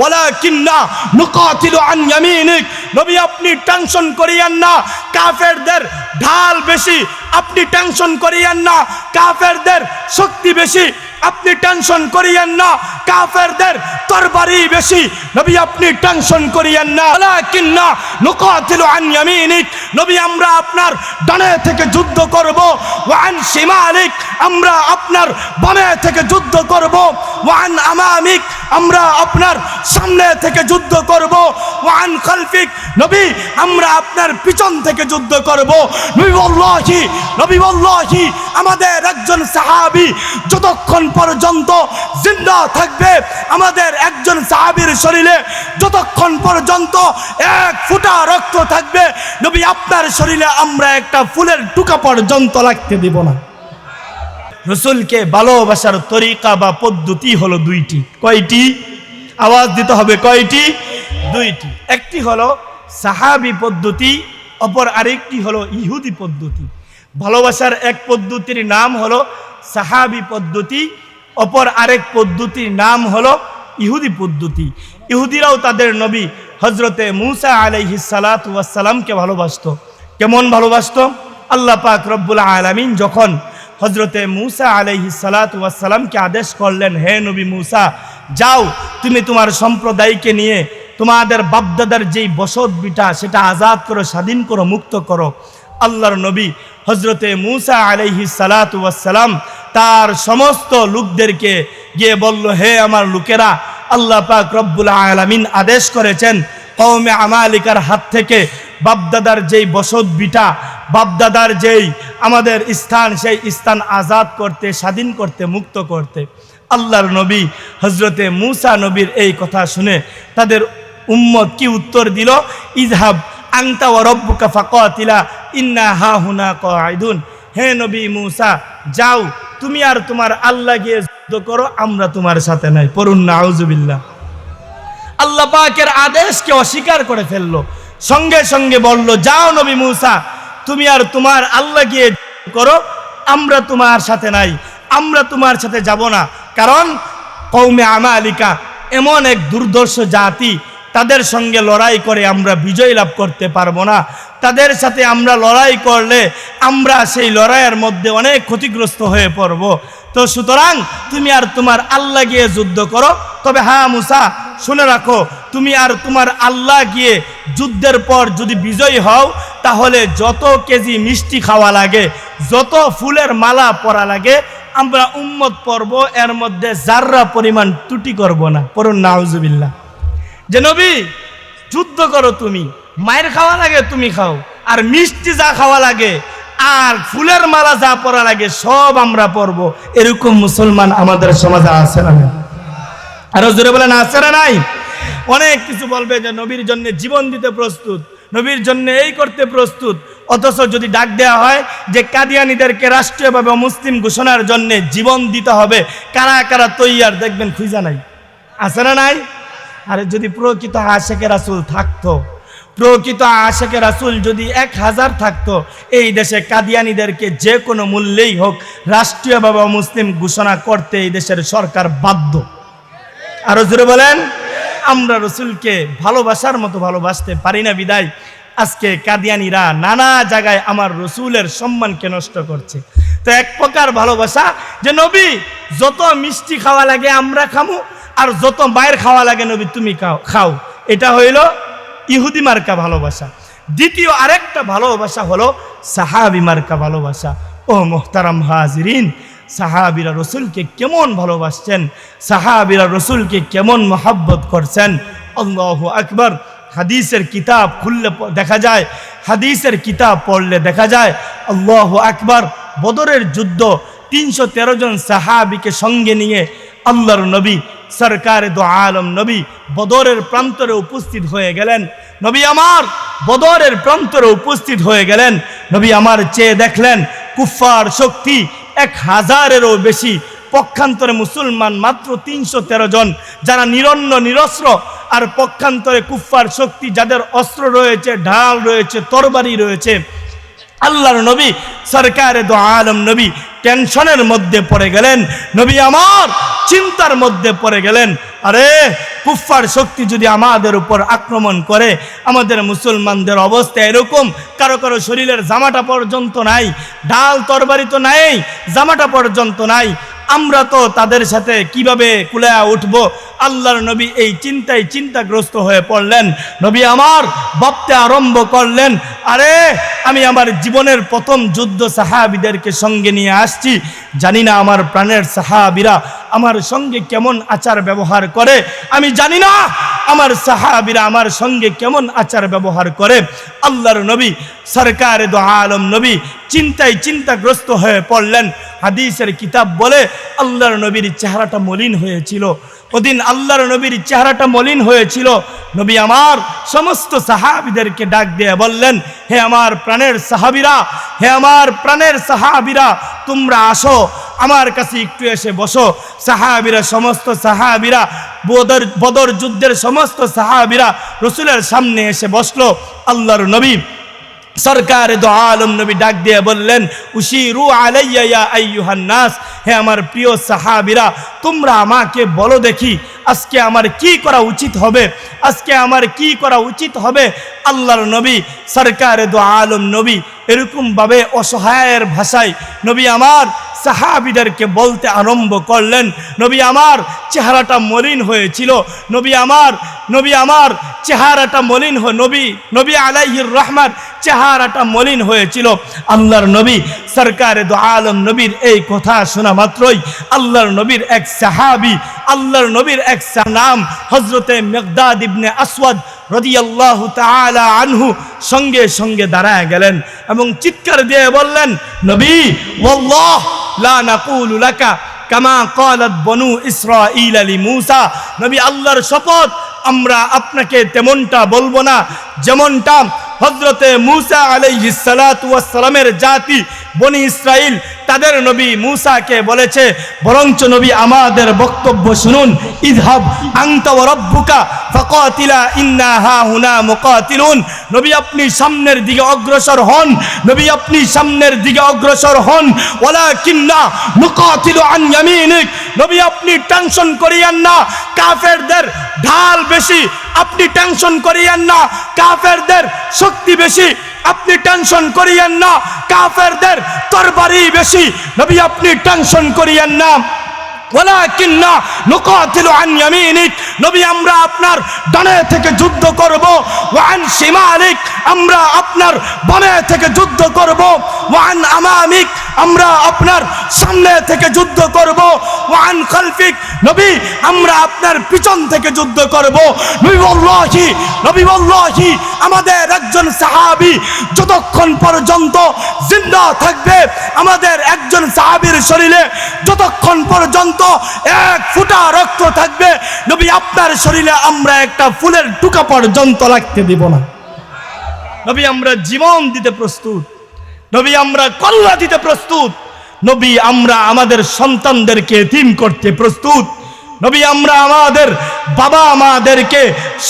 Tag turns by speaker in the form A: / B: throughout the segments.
A: ওয়ালাকিন্না নুকাতিলু আন ইয়ামিনিক, নবী আপনি টেনশন করিয়েন না, কাফেরদের ঢাল বেশি, আপনি টেনশন করিয়েন না, কাফেরদের শক্তি বেশি, আপনি টেনশন করিয়েন না, কাফেরদের তরবারি বেশি, নবী আপনি টেনশন করিয়েন না। ওয়ালাকিন্না নুকাতিলু আন ইয়ামিনিক, নবী আমরা আপনার ডানে থেকে যুদ্ধ করব, ওয়া আন শিমালিক, আমরা আপনার বামে থেকে যুদ্ধ করব, ওয়া আন আমামিক, আমরা আপনার সামনে থেকে যুদ্ধ করব, ওয়া আন খালফিক, নবী আমরা আপনার পিছন থেকে যুদ্ধ করব। নবী ওয়াল্লাহি আমাদের একজন সাহাবী যতক্ষণ পর্যন্ত জিন্দা থাকবে, আমাদের একজন সাহাবীর শরীরে যতক্ষণ পর্যন্ত এক ফোঁটা রক্ত থাকবে, নবী আপনার শরীরে আমরা একটা ফুলের টুকা পর্যন্ত লাগতে দিব না। রসুলকে ভালোবাসার তরিকা বা পদ্ধতি হলো দুইটি। কয়টি? আওয়াজ দিতে হবে, কয়টি? দুইটি। একটি হলো সাহাবী পদ্ধতি, অপর আরেকটি হলো ইহুদি পদ্ধতি। ভালোবাসার এক পদ্ধতির নাম হলো সাহাবী পদ্ধতি, অপর আরেক পদ্ধতির নাম হলো ইহুদি পদ্ধতি। ইহুদিরাও তাদের নবী হজরতে মুসা আলাইহিস সালাতু ওয়াস সালামকে ভালোবাসত। কেমন ভালোবাসত? আল্লাহ পাক রব্বুল আলামিন যখন হজরতে মুসা আলাইহিস সালাতু ওয়াস সালামকে আদেশ করলেন, হে নবী মুসা, যাও তুমি তোমার সম্প্রদায়কে নিয়ে তোমাদের বাপদাদার যেই বসত বিটা সেটা আজাদ করো, স্বাধীন করো, মুক্ত করো। আল্লাহর নবী হজরতে মুসা আলাইহিস সালাতু ওয়াস সালাম তার সমস্ত লোকদেরকে গিয়ে বলল, হে আমার লোকেরা, আল্লাহ পাক রব্বুল আলামিন আদেশ করেছেন কওমে আমালিকার হাত থেকে বাপদাদার যেই বসত বিটা, বাপদাদার যেই আমাদের স্থান, সেই স্থান আজাদ করতে, স্বাধীন করতে, মুক্ত করতে। আল্লাহর নবী হজরতে মুসা নবীর এই কথা শুনে তাদের উম্মত কি উত্তর দিল? ইযহাব আনতা ওয়া রাব্বুকা ফাকাতিলা ইন্না হাহুনা কাঈদুন। হে নবী মুসা, যাও তুমি আর তোমার আল্লাহ গিয়ে যুদ্ধ করো, আমরা তোমার সাথে নাই। পড়ুন নাউজুবিল্লাহ। আল্লাহ পাকের আদেশকে অস্বীকার করে ফেললো, সঙ্গে সঙ্গে বলল, যাও নবী মুসা তুমি আর তোমার আল্লাহ গিয়ে করো, আমরা তোমার সাথে নাই, আমরা তোমার সাথে যাব না। কারণ কওমে আমালিকা এমন এক দুর্ধর্ষ জাতি, তাদের সঙ্গে লড়াই করে আমরা বিজয় লাভ করতে পারবো না। তাদের সাথে আমরা লড়াই করলে আমরা সেই লড়াইয়ের মধ্যে অনেক ক্ষতিগ্রস্ত হয়ে পড়ব। তো সুতরাং তুমি আর তোমার আল্লাহ গিয়ে যুদ্ধ করো। তবে হ্যাঁ মুসা, শুনে রাখো, তুমি আর তোমার আল্লাহ গিয়ে যুদ্ধের পর যদি বিজয়ী হও, তাহলে যত কেজি মিষ্টি খাওয়া লাগে, যত ফুলের মালা পরা লাগে, আমরা উম্মত পড়ব, এর মধ্যে জাররা পরিমাণ ত্রুটি করব না। পড়ুন নাউজুবিল্লাহ। যে নবী যুদ্ধ করো, তুমি মায়ের খাওয়া লাগে তুমি খাও, আর মিষ্টি যা খাওয়া লাগে আর ফুলের মালা যা পরা লাগে সব আমরা পরব। এরকম মুসলমান আমাদের সমাজে আছে না? আরো জোরে বলেন, আছে না নাই? অনেক কিছু বলবে যে নবীর জন্য জীবন দিতে প্রস্তুত, নবীর জন্য এই করতে প্রস্তুত, অথচ যদি ডাক দেওয়া হয় যে কাদিয়ানীদেরকে রাষ্ট্রীয়ভাবে মুসলিম ঘোষণার জন্য জীবন দিতে হবে, কারা কারা তৈয়ার দেখবেন খুঁজা নাই। আছে না নাই? আরে যদি প্রকৃত আশেকে রাসূল থাকতো, প্রকৃত আশেকে রাসূল যদি 1000 থাকতো, এই দেশে কাদিয়ানীদেরকে যে কোনো মূল্যেই হোক রাষ্ট্রীয়ভাবে মুসলিম ঘোষণা করতে এই দেশের সরকার বাধ্য। আরো জোরে বলেন। আমরা রসুলকে ভালোবাসার মতো ভালোবাসতে পারি না বিদায় আজকে কাদিয়ানীরা নানা জায়গায় আমার রসুলের সম্মানকে নষ্ট করছে। তো এক প্রকার ভালোবাসা যে নবী যত মিষ্টি খাওয়া লাগে আমরা খামু, আর যত মায়ের খাওয়া লাগে নবী তুমি খাও, এটা হইল ইহুদি মার্কা ভালোবাসা। দ্বিতীয় আরেকটা ভালোবাসা হলো সাহাবী মার্কা ভালোবাসা। ও মোহতারাম হাজিরিন, সাহাবীরা রসুলকে কেমন ভালোবাসছেন, সাহাবীরা রসুলকে কেমন মহাব্বত করছেন। আল্লাহু আকবার। হাদিসের কিতাব খুললে দেখা যায়, হাদিসের কিতাব পড়লে দেখা যায়, আল্লাহু আকবার। বদরের যুদ্ধ 313 জন সাহাবীকে সঙ্গে নিয়ে আল্লাহর নবী সরকারে দো আলম নবী বদরের প্রান্তরে উপস্থিত হয়ে গেলেন। নবী আমার বদরের প্রান্তরে উপস্থিত হয়ে গেলেন। নবী আমার চেয়ে দেখলেন কুফার শক্তি 1000-এরও বেশি, পক্ষান্তরে মুসলমান মাত্র 313 জন, যারা নিরন্ন নিরস্ত্র, আর পক্ষান্তরে কুফার শক্তি যাদের অস্ত্র রয়েছে, ঢাল রয়েছে, তরবারি রয়েছে। আল্লাহর নবী সরকারে দো আলম নবী টেনশনের মধ্যে পড়ে গেলেন, নবী আমার চিন্তার মধ্যে পড়ে গেলেন। আরে কুফফার শক্তি যদি আমাদের উপর আক্রমণ করে, আমাদের মুসলমানদের অবস্থা এরকম, কারো কারো শরীরের জামাটা পর্যন্ত নাই, ঢাল তরবারি তো নাই, জামাটা পর্যন্ত নাই, আমরা তো তাদের সাথে কিভাবে কুলায়া উঠব? আল্লাহর নবী এই চিন্তাগ্রস্ত হয়ে পড়লেন। নবী আমার ভাবতে আরম্ভ করলেন, আরে আমি আমার জীবনের প্রথম যুদ্ধ সাহাবীদেরকে সঙ্গে নিয়ে আসছি, জানি না আমার প্রাণের সাহাবীরা আমার সঙ্গে কেমন আচার ব্যবহার করে, আমি জানি না আমার সাহাবীরা আমার সঙ্গে কেমন আচার ব্যবহার করে। আল্লাহর নবী সরকারে দো আলম নবী চিন্তাগ্রস্ত হয়ে পড়লেন। হাদিসের কিতাব বলে আল্লাহর নবীর চেহারাটা মলিন হয়েছিল। ওদিন আল্লাহর নবীর চেহারাটা মলিন হয়েছিল। নবী আমার সমস্ত সাহাবীদেরকে ডাক দিয়ে বললেন, হে আমার প্রাণের সাহাবীরা, হে আমার প্রাণের সাহাবীরা, তোমরা আসো আমার কাছে একটু এসে বসো। সাহাবীরা, সমস্ত সাহাবীরা, বদর যুদ্ধের সমস্ত সাহাবীরা রসুলের সামনে এসে বসলো। আল্লাহর নবী সরকারে দো আলম নবী ডাক দিয়ে বললেন, উশিরু আলাইয়া ইয়া আইয়ুহান নাস, হে আমার প্রিয় সাহাবীরা, তোমরা আমাকে বলো দেখি আজকে আমার কি করা উচিত হবে, আজকে আমার কি করা উচিত হবে। আল্লাহর নবী সরকারে দো আলম নবী এরকম ভাবে অসহায়ের ভাষায় নবী আমার সাহাবীদেরকে বলতে আরম্ভ করলেন। নবী আমার চেহারাটা মলিন হয়েছিল, নবী আমার চেহারাটা মলিন নবী আলাইহির রহমান চেহারাটা মলিন হয়েছিল। আল্লাহর নবী সরকারে দো আলম নবীর এই কথা শোনা মাত্রই আল্লাহর নবীর এক সাহাবী, আল্লাহর নবীর এক নাম হযরতে মিকদাদ ইবনে আসওয়াদ রাদিয়াল্লাহু তাআলা আনহু সঙ্গে সঙ্গে দাঁড়ায় গেলেন এবং চিৎকার দিয়ে বললেন, নবী ওয়াল্লাহ লা নাকুলু লাকা কামা ক্বালাত বনু ইসরাঈল লিমূসা, নবী আল্লাহর শপথ আমরা আপনাকে তেমনটা বলবো না যেমনটা হযরতে মূসা আলাইহিস সালাতু ওয়াস সালামের জাতি বনি ইসরাইল তাদের নবী মূসাকে বলেছে, বরঞ্চ নবী আমাদের বক্তব্য শুনুন। ইযহাব আনতা ওয়া রাব্বুকা ফাকাতিলা ইন্না হাহুনা মুকাতিলুন, নবী আপনি সামনের দিকে অগ্রসর হন, নবী আপনি সামনের দিকে অগ্রসর হন। ওয়ালাকিন্না নুকাতিলু আন ইয়ামিনিক, নবী আপনি টেনশন করিয়েন না, কাফেরদের ঢাল বেশি, আপনি টেনশন করিয়েন না, কাফেরদের শক্তি বেশি, আপনি টেনশন করিয়েন না, কাফেরদের তরবারি বেশি, নবী আপনি টেনশন করিয়েন না। ওয়ালাকিন্না নুকাতিলু আন ইয়ামিনিক, নবী আমরা আপনার ডানে থেকে যুদ্ধ করব, ওয়া আন শিমালিক আমরা আপনার বামে থেকে যুদ্ধ করব, ওয়া আন আমামিক আমরা আপনার সামনে থেকে যুদ্ধ করব, ওয়া আন খালফিক নবী আমরা আপনার পিছন থেকে যুদ্ধ করব। নবী ওয়াল্লাহি আমাদের একজন সাহাবী যতক্ষণ পর্যন্ত জিন্দা থাকবে, আমাদের একজন সাহাবীর শরীরে যতক্ষণ পর্যন্ত এক ফোঁটা রক্ত থাকবে, নবী আপনার শরীরে আমরা একটা ফুলের টুকা পর্যন্ত লাগতে দিব না। নবী আমরা জীবন দিতে প্রস্তুত, নবী আমরা কল্লা দিতে প্রস্তুত, নবী আমরা আমাদের সন্তানদেরকে এতিম করতে প্রস্তুত, নবী আমরা আমাদের বাবা মাদেরকে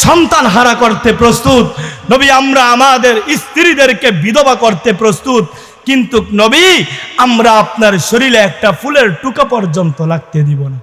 A: সন্তান হারা করতে প্রস্তুত, নবী আমরা আমাদের স্ত্রীদেরকে বিধবা করতে প্রস্তুত, কিন্তু নবী আমরা আপনার শরীরে একটা ফুলের টুকা পর্যন্ত লাগতে দিব না।